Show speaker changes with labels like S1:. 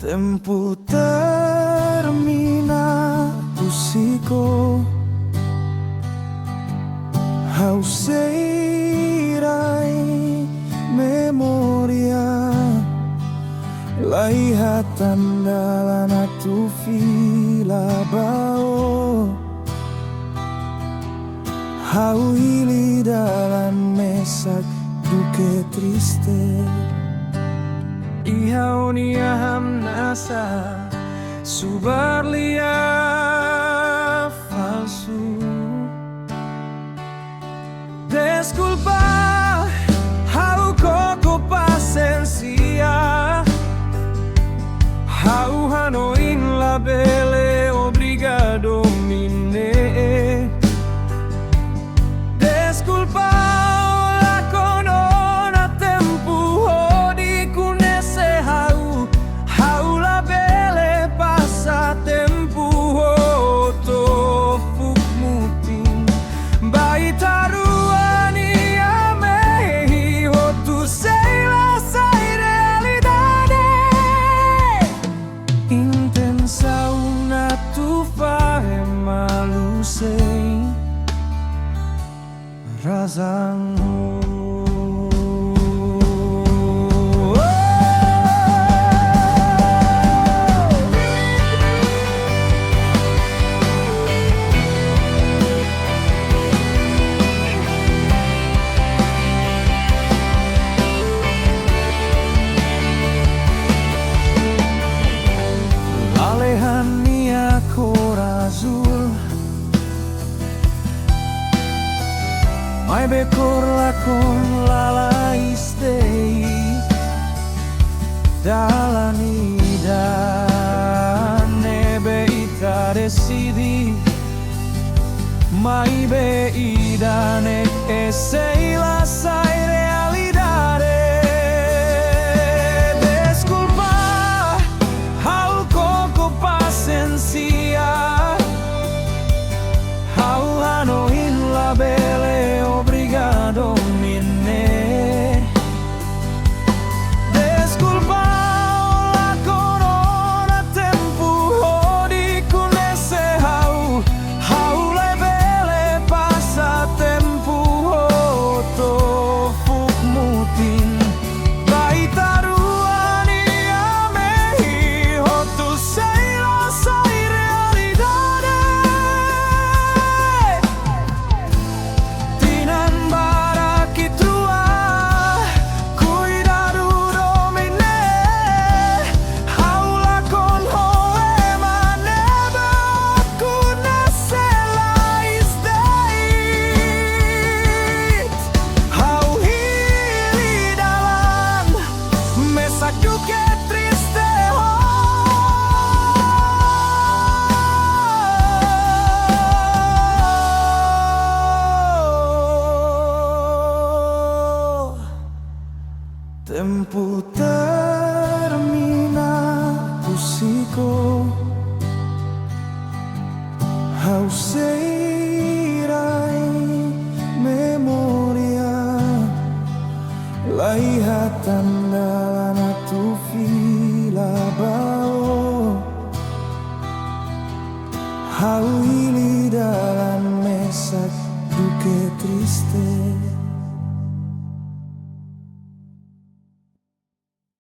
S1: Tempo termina o ciclo, ao seirai memoria, laihatan dalam tu fila bao, hau hili dalam mesak duke triste. Ihau niaham nasa subarlia falsu. Desculpa, hau coco paciência, hau hanoin la belle obrigado mine. Desculpa. Razanmu. Lalehania corazul, mai bekor lakon lala istei dalanida nebe ita decidi mai be idane esei la sai realidade. Desculpa, hau coco paciência, hau hanoin la belle obrigado mine. Desculpa, la corona tempo hodi conhece hau le belle passa tempo to fuk mutin baitaruani amehi hotu sei la sai realidade. Tempo termina o ciclo, ao seirai memoria, laihatan dalam tu fila bao, hau hili dalam mesak duke triste.